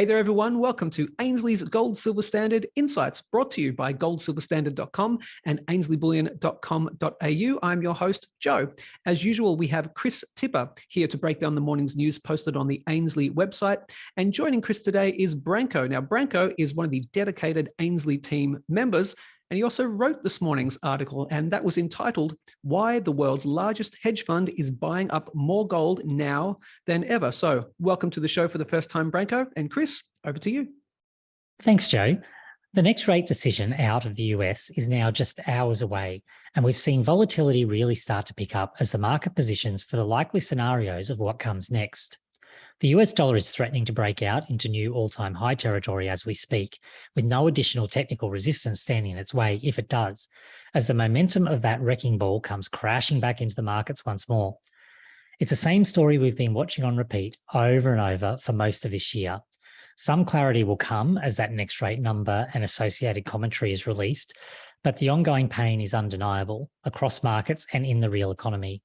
Hey there, everyone. Welcome to Ainslie's Gold Silver Standard Insights, brought to you by goldsilverstandard.com and ainslieBullion.com.au. I'm your host, Joe. As usual, we have Chris Tipper here to break down the morning's news posted on the Ainslie website. And joining Chris today is Branco. Now, Branco is one of the dedicated Ainslie team members, and he also wrote this morning's article, and that was entitled, Why the World's Largest Hedge Fund is Buying Up More Gold Now Than Ever. So welcome to the show for the first time, Branco. And Chris, over to you. Thanks, Joe. The next rate decision out of the US is now just hours away, and we've seen volatility really start to pick up as the market positions for the likely scenarios of what comes next. The US dollar is threatening to break out into new all-time high territory as we speak, with no additional technical resistance standing in its way if it does, as the momentum of that wrecking ball comes crashing back into the markets once more. It's the same story we've been watching on repeat over and over for most of this year. Some clarity will come as that next rate number and associated commentary is released, but the ongoing pain is undeniable across markets and in the real economy.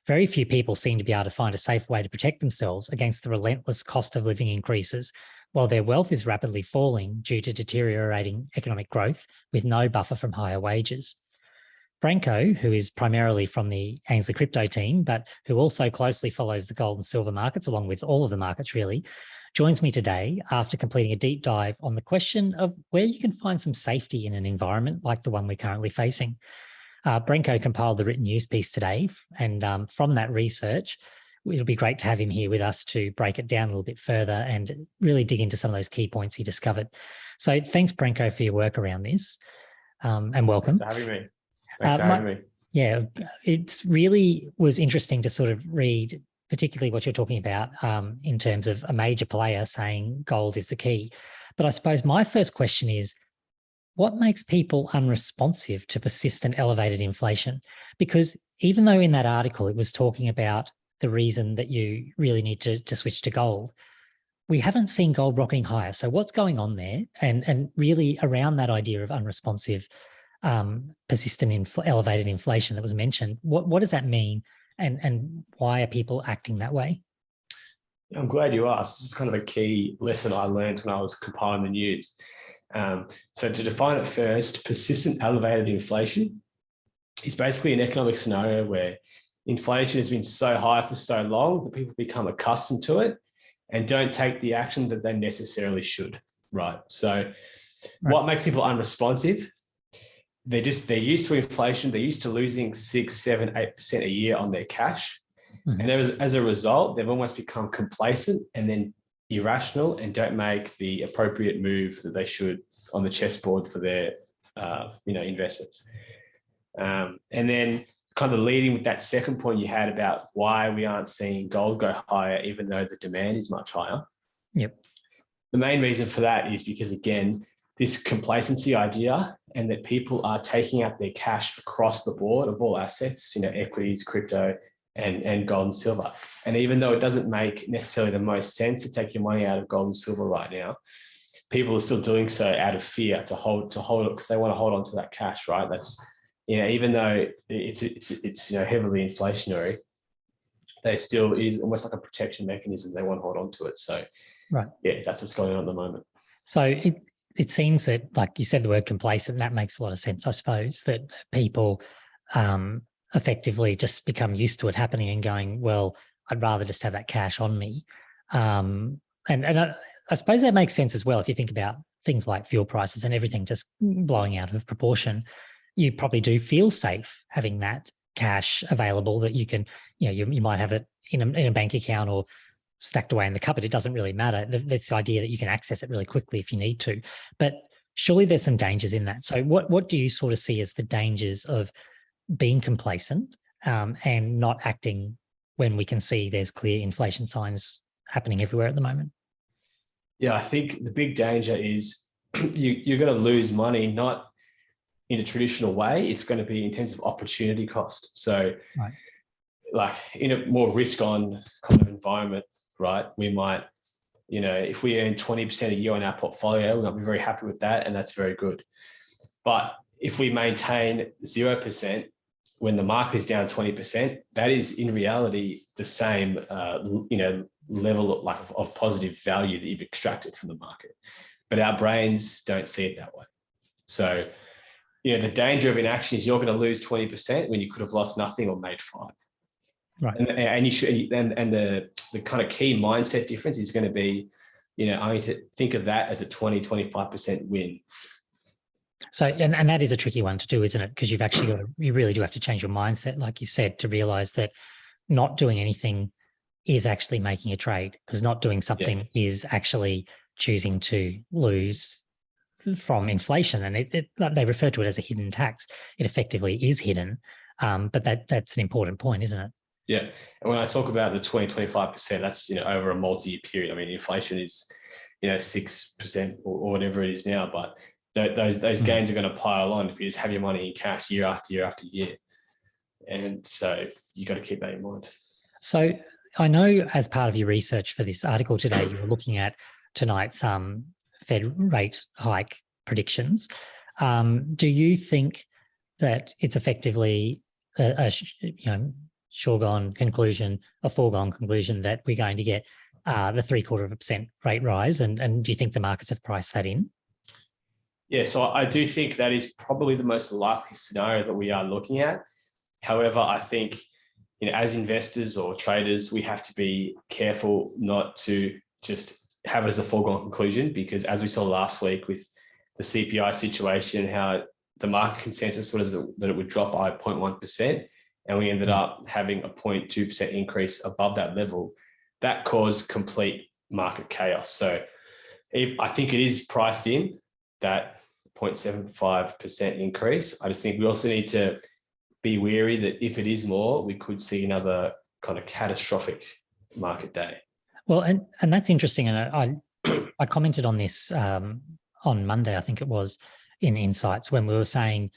Very few people seem to be able to find a safe way to protect themselves against the relentless cost of living increases, while their wealth is rapidly falling due to deteriorating economic growth with no buffer from higher wages. Branco, who is primarily from the Ainslie crypto team, but who also closely follows the gold and silver markets, along with all of the markets really, joins me today after completing a deep dive on the question of where you can find some safety in an environment like the one we're currently facing. Branco compiled the written news piece today, and from that research, it'll be great to have him here with us to break it down a little bit further and really dig into some of those key points he discovered. So thanks, Branco, for your work around this, and welcome. Thanks for having me. Thanks for having me. Yeah, it really was interesting to sort of read particularly what you're talking about in terms of a major player saying gold is the key. But I suppose my first question is, what makes people unresponsive to persistent elevated inflation? Because even though in that article it was talking about the reason that you really need to switch to gold, we haven't seen gold rocketing higher. So what's going on there? And really around that idea of unresponsive, persistent elevated inflation that was mentioned, what does that mean? And why are people acting that way? I'm glad you asked. This is kind of a key lesson I learned when I was compiling the news. So to define it first, persistent elevated inflation is basically an economic scenario where inflation has been so high for so long that people become accustomed to it and don't take the action that they necessarily should, right? So what makes people unresponsive? They're used to inflation. They're used to losing 6, 7, 8% a year on their cash. Mm-hmm. And as a result, they've almost become complacent and then irrational and don't make the appropriate move that they should on the chessboard for their investments. And then kind of leading with that second point you had about why we aren't seeing gold go higher, even though the demand is much higher. Yep. The main reason for that is because, again, this complacency idea and that people are taking out their cash across the board of all assets, equities, crypto, and gold and silver. And even though it doesn't make necessarily the most sense to take your money out of gold and silver right now, people are still doing so out of fear to hold it because they want to hold on to that cash, right? That's, even though it's heavily inflationary, it is almost like a protection mechanism. They want to hold on to it. So, right. Yeah, that's what's going on at the moment. So it seems that, like you said, the word complacent, that makes a lot of sense, I suppose, that people effectively just become used to it happening and going, well, I'd rather just have that cash on me. And I suppose that makes sense as well. If you think about things like fuel prices and everything just blowing out of proportion, you probably do feel safe having that cash available that you can, you might have it in a bank account or stacked away in the cupboard. It doesn't really matter. This idea that you can access it really quickly if you need to. But surely there's some dangers in that. So what do you sort of see as the dangers of being complacent and not acting when we can see there's clear inflation signs happening everywhere at the moment? Yeah, I think the big danger is you're going to lose money, not in a traditional way. It's going to be in terms of opportunity cost. So right. Like in a more risk-on kind of environment, right? We might, if we earn 20% a year on our portfolio, we might be very happy with that, and that's very good. But if we maintain 0% when the market is down 20%, that is in reality the same, level of positive value that you've extracted from the market. But our brains don't see it that way. So, the danger of inaction is you're going to lose 20% when you could have lost nothing or made 5. Right. And you should, and the kind of key mindset difference is going to be, I need to think of that as a 25% win. So, and that is a tricky one to do, isn't it? Because you really do have to change your mindset, like you said, to realize that not doing anything is actually making a trade, because not doing something is actually choosing to lose from inflation. And they refer to it as a hidden tax. It effectively is hidden, but that's an important point, isn't it? Yeah. And when I talk about the 25%, that's, over a multi-year period. I mean, inflation is, 6% or whatever it is now, but those gains are going to pile on if you just have your money in cash year after year after year. And so you got to keep that in mind. So I know as part of your research for this article today, you were looking at tonight's Fed rate hike predictions. Do you think that it's effectively a foregone conclusion that we're going to get the 0.75% rate rise? And do you think the markets have priced that in? Yeah, so I do think that is probably the most likely scenario that we are looking at. However, I think, as investors or traders, we have to be careful not to just have it as a foregone conclusion, because as we saw last week with the CPI situation, how the market consensus was that it would drop by 0.1%, and we ended up having a 0.2% increase above that level. That caused complete market chaos. So I think it is priced in, that 0.75% increase. I just think we also need to be wary that if it is more, we could see another kind of catastrophic market day. Well, and that's interesting. And I commented on this on Monday, I think it was, in Insights, when we were saying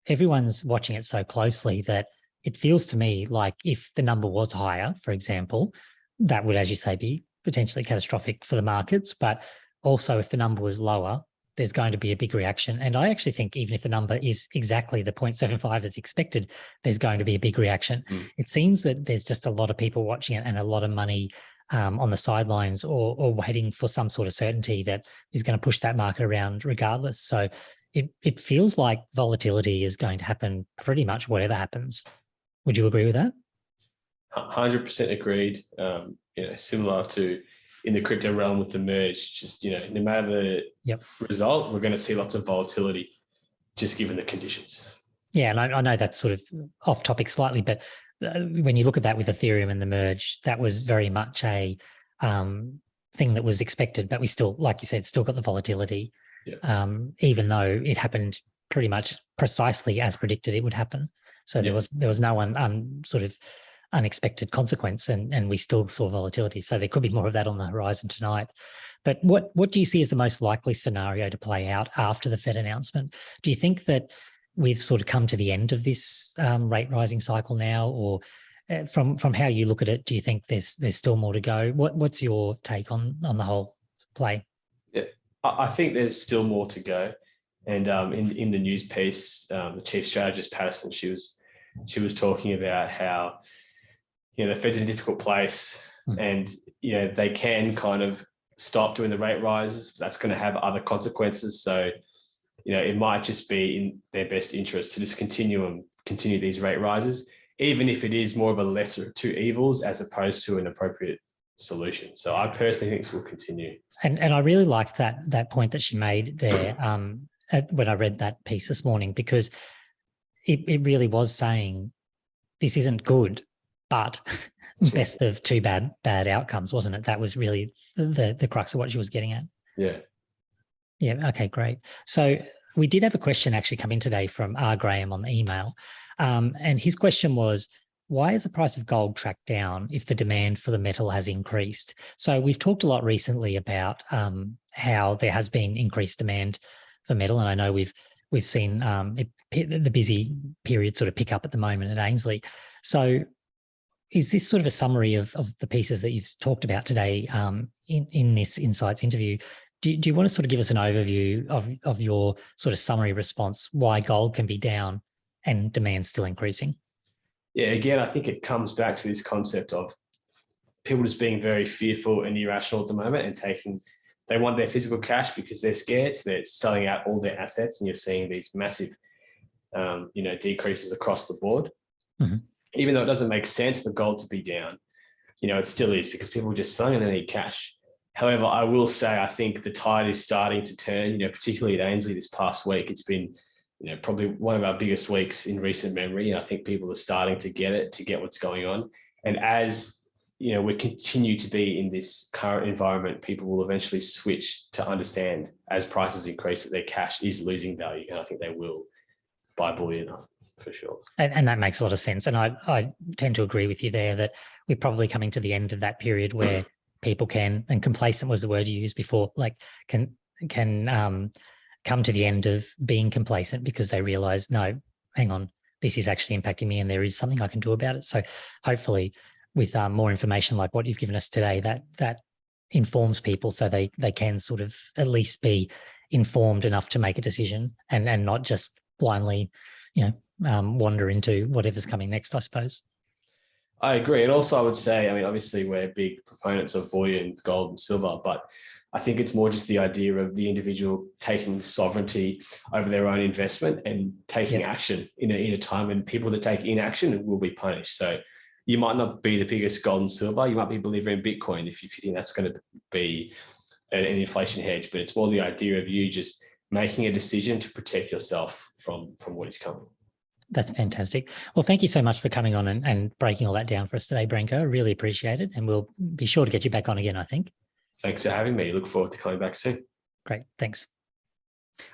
everyone's watching it so closely that it feels to me like if the number was higher, for example, that would, as you say, be potentially catastrophic for the markets. But also if the number was lower, there's going to be a big reaction. And I actually think even if the number is exactly the 0.75 as expected, there's going to be a big reaction. It seems that there's just a lot of people watching it and a lot of money on the sidelines or waiting for some sort of certainty that is going to push that market around regardless. So it feels like volatility is going to happen pretty much whatever happens. Would you agree with that? 100% agreed. Similar to in the crypto realm with the merge, just, no matter the result, we're going to see lots of volatility just given the conditions. Yeah, and I know that's sort of off topic slightly, but when you look at that with Ethereum and the merge, that was very much a thing that was expected, but we still, like you said, still got the volatility, even though it happened pretty much precisely as predicted it would happen. So there was no one sort of unexpected consequence, and we still saw volatility. So there could be more of that on the horizon tonight. But what do you see as the most likely scenario to play out after the Fed announcement? Do you think that we've sort of come to the end of this rate rising cycle now, or from how you look at it, do you think there's still more to go? What's your take on the whole play? Yeah, I think there's still more to go. And in the news piece, the chief strategist Patterson, she was talking about how the Fed's in a difficult place, and they can kind of stop doing the rate rises. That's going to have other consequences. So it might just be in their best interest to just continue these rate rises, even if it is more of a lesser of two evils as opposed to an appropriate solution. So I personally think this will continue. And I really liked that point that she made there when I read that piece this morning, because it really was saying this isn't good, but best of two bad outcomes, wasn't it? That was really the crux of what she was getting at. Yeah. Yeah. Okay, great. So we did have a question actually come in today from R. Graham on the email. And his question was, why is the price of gold tracked down if the demand for the metal has increased? So we've talked a lot recently about how there has been increased demand for metal. And I know we've seen the busy period sort of pick up at the moment at Ainslie. So is this sort of a summary of the pieces that you've talked about today in this Insights interview? Do you want to sort of give us an overview of your sort of summary response, why gold can be down and demand still increasing? Yeah, again, I think it comes back to this concept of people just being very fearful and irrational at the moment and they want their physical cash because they're scared. So they're selling out all their assets, and you're seeing these massive, decreases across the board. Mm-hmm. Even though it doesn't make sense for gold to be down, it still is, because people are just selling and they need cash. However, I will say, I think the tide is starting to turn, particularly at Ainslie this past week. It's been, probably one of our biggest weeks in recent memory. And I think people are starting to get what's going on. And as, we continue to be in this current environment, people will eventually switch to understand, as prices increase, that their cash is losing value. And I think they will buy bullion for sure. And that makes a lot of sense. And I tend to agree with you there that we're probably coming to the end of that period where people can, and complacent was the word you used before, like can come to the end of being complacent because they realize, no, hang on, this is actually impacting me and there is something I can do about it. So hopefully with more information like what you've given us today, that informs people so they can sort of at least be informed enough to make a decision and not just blindly, wander into whatever's coming next, I suppose. I agree. And also I would say, obviously we're big proponents of bullion, gold and silver, but I think it's more just the idea of the individual taking sovereignty over their own investment and taking action in a time when people that take inaction will be punished. So you might not be the biggest gold and silver. You might be a believer in Bitcoin if you think that's going to be an inflation hedge, but it's more the idea of you just making a decision to protect yourself from what is coming. That's fantastic. Well, thank you so much for coming on and breaking all that down for us today, Branco. I really appreciate it. And we'll be sure to get you back on again, I think. Thanks for having me. Look forward to coming back soon. Great. Thanks.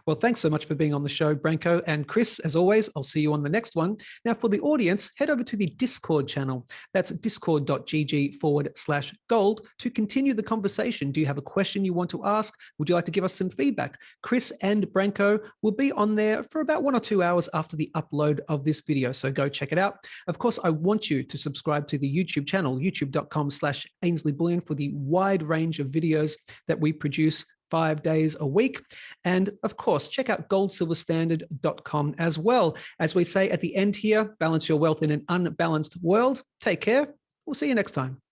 Well, thanks so much for being on the show, Branco. And Chris, as always, I'll see you on the next one. Now, for the audience, head over to the Discord channel. That's discord.gg/gold to continue the conversation. Do you have a question you want to ask? Would you like to give us some feedback? Chris and Branco will be on there for about 1 or 2 hours after the upload of this video. So go check it out. Of course, I want you to subscribe to the YouTube channel, youtube.com/Ainslie Bullion, for the wide range of videos that we produce 5 days a week. And of course, check out goldsilverstandard.com as well. As we say at the end here, balance your wealth in an unbalanced world. Take care. We'll see you next time.